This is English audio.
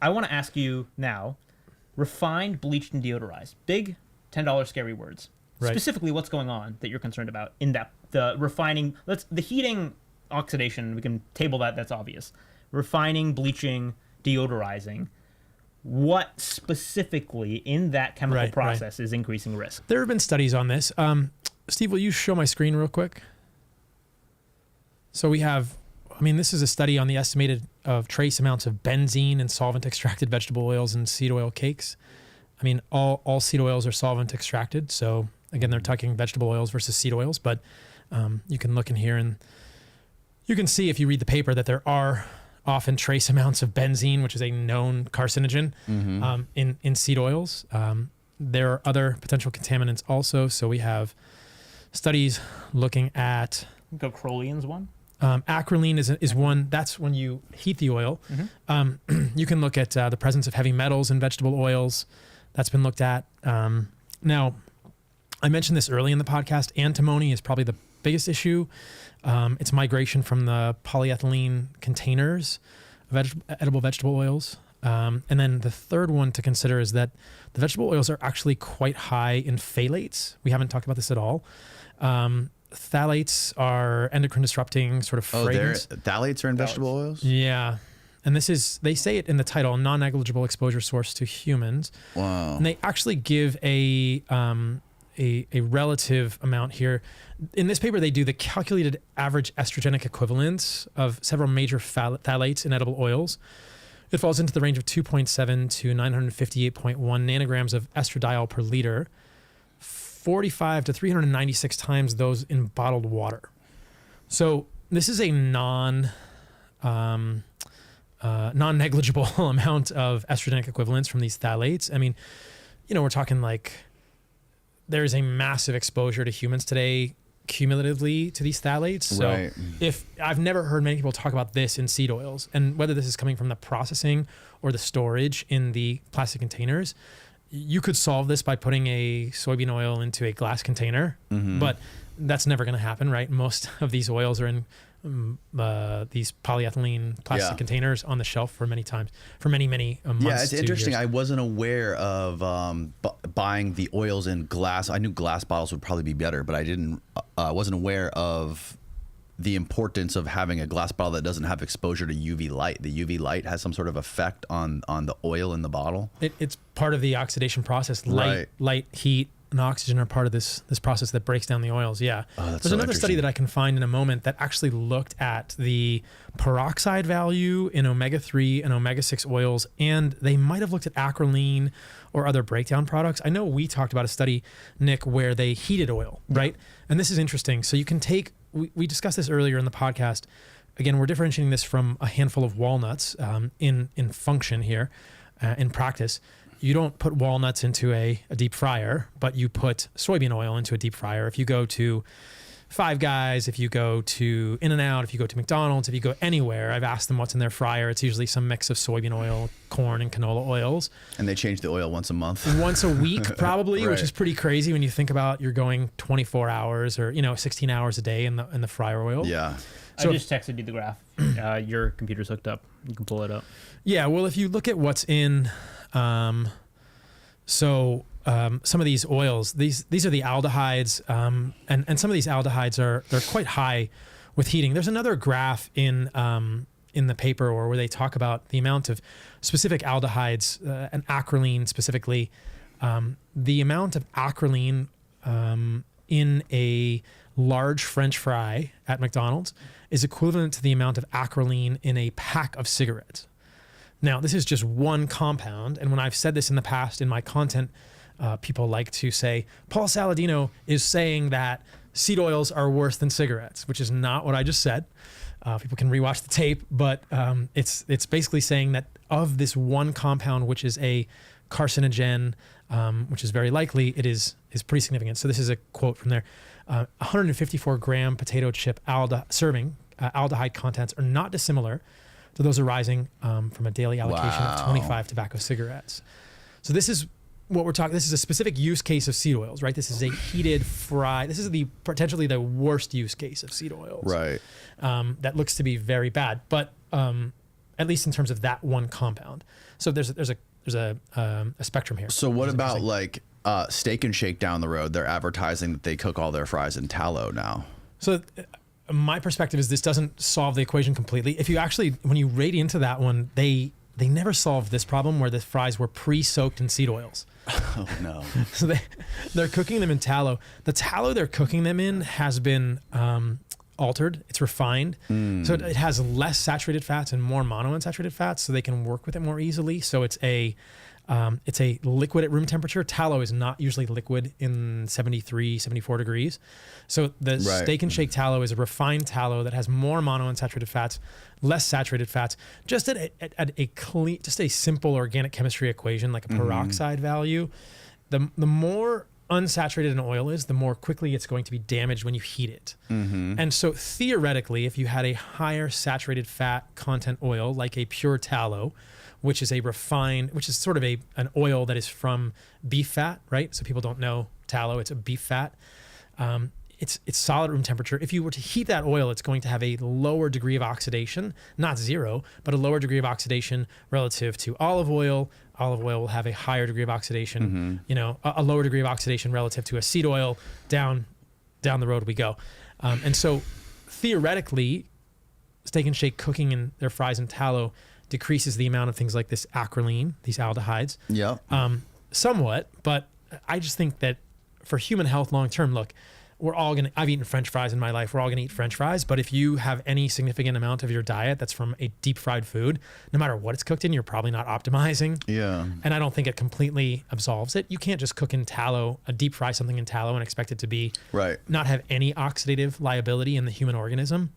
I want to ask you now, refined, bleached, and deodorized. Big $10 scary words. Right. Specifically, what's going on that you're concerned about in that the refining? The heating, oxidation. We can table that. That's obvious. Refining, bleaching, deodorizing. What specifically in that chemical process is increasing risk? There have been studies on this. Steve, will you show my screen real quick? So we have, this is a study on the estimated of trace amounts of benzene and solvent extracted vegetable oils and seed oil cakes. All seed oils are solvent extracted. So again, they're talking vegetable oils versus seed oils, but you can look in here and you can see if you read the paper that there are often trace amounts of benzene, which is a known carcinogen, in seed oils. There are other potential contaminants also. So we have studies looking at... Acroleon's one? Acrolein is one. That's when you heat the oil. You can look at the presence of heavy metals in vegetable oils. That's been looked at. Now, I mentioned this early in the podcast. Antimony is probably the biggest issue. It's migration from the polyethylene containers of edible vegetable oils. And then the third one to consider is that the vegetable oils are actually quite high in phthalates. We haven't talked about this at all. Phthalates are endocrine disrupting sort of fragrance. Phthalates are in vegetable oils? Yeah. And this is, they say it in the title, non-negligible exposure source to humans. Wow. And they actually give a relative amount here. In this paper, they do the calculated average estrogenic equivalence of several major phthalates in edible oils. It falls into the range of 2.7 to 958.1 nanograms of estradiol per liter, 45 to 396 times those in bottled water. So this is a non-negligible amount of estrogenic equivalents from these phthalates. We're talking like there's a massive exposure to humans today cumulatively to these phthalates. So if I've never heard many people talk about this in seed oils, and whether this is coming from the processing or the storage in the plastic containers, you could solve this by putting a soybean oil into a glass container, but that's never going to happen, right? Most of these oils are in these polyethylene plastic containers on the shelf for many months. Yeah, it's interesting. Years. I wasn't aware of buying the oils in glass. I knew glass bottles would probably be better, but I wasn't aware of the importance of having a glass bottle that doesn't have exposure to UV light. The UV light has some sort of effect on the oil in the bottle. It's part of the oxidation process. Light, heat, and oxygen are part of this process that breaks down the oils. Yeah. There's another study that I can find in a moment that actually looked at the peroxide value in omega-3 and omega-6 oils, and they might have looked at acrolein or other breakdown products. I know we talked about a study, Nick, where they heated oil, right? And this is interesting. So you can take, we discussed this earlier in the podcast. Again, we're differentiating this from a handful of walnuts in function here, in practice. You don't put walnuts into a deep fryer, but you put soybean oil into a deep fryer. If you go to Five Guys, if you go to In-N-Out, if you go to McDonald's, if you go anywhere, I've asked them what's in their fryer. It's usually some mix of soybean oil, corn, and canola oils. And they change the oil once a month. Once a week, probably, which is pretty crazy when you think about you're going 24 hours or 16 hours a day in the fryer oil. Yeah. So I just texted you the graph. Your computer's hooked up. You can pull it up. Yeah, well, if you look at what's in... some of these oils, these are the aldehydes, and some of these aldehydes they're quite high with heating. There's another graph in the paper where they talk about the amount of specific aldehydes and acrolein specifically. The amount of acrolein in a large French fry at McDonald's is equivalent to the amount of acrolein in a pack of cigarettes. Now, this is just one compound, and when I've said this in the past in my content, people like to say, Paul Saladino is saying that seed oils are worse than cigarettes, which is not what I just said. People can rewatch the tape, but it's basically saying that of this one compound, which is a carcinogen, which is very likely, it is pretty significant. So this is a quote from there. 154 gram potato chip serving aldehyde contents are not dissimilar to those arising from a daily allocation of 25 tobacco cigarettes. So this is what we're talking. This is a specific use case of seed oils, right? This is a heated fry. This is potentially the worst use case of seed oils, right? That looks to be very bad. But at least in terms of that one compound. So there's a spectrum here. So what about like Steak and Shake down the road? They're advertising that they cook all their fries in tallow now. So my perspective is this doesn't solve the equation completely. If you actually, when you rate into that one, they never solved this problem where the fries were pre-soaked in seed oils. Oh no. So they're cooking them in tallow. The tallow they're cooking them in has been altered. It's refined. So it has less saturated fats and more monounsaturated fats, so they can work with it more easily. So it's a liquid at room temperature. Tallow is not usually liquid in 73, 74 degrees. So the Steak and Shake tallow is a refined tallow that has more monounsaturated fats, less saturated fats, just at a clean, just a simple organic chemistry equation, like a peroxide value. The more unsaturated an oil is, the more quickly it's going to be damaged when you heat it. And so theoretically, if you had a higher saturated fat content oil, like a pure tallow, which is sort of an oil that is from beef fat, right? So people don't know tallow, it's a beef fat. It's solid room temperature. If you were to heat that oil, it's going to have a lower degree of oxidation, not zero, but a lower degree of oxidation relative to olive oil. Olive oil will have a higher degree of oxidation, a lower degree of oxidation relative to a seed oil. Down the road we go. And so theoretically, Steak and Shake cooking in their fries in tallow decreases the amount of things like this acrolein, these aldehydes, somewhat. But I just think that for human health long term, look, I've eaten French fries in my life. We're all going to eat French fries. But if you have any significant amount of your diet that's from a deep fried food, no matter what it's cooked in, you're probably not optimizing. Yeah. And I don't think it completely absolves it. You can't just cook in tallow, deep fry something in tallow and expect it to be not have any oxidative liability in the human organism.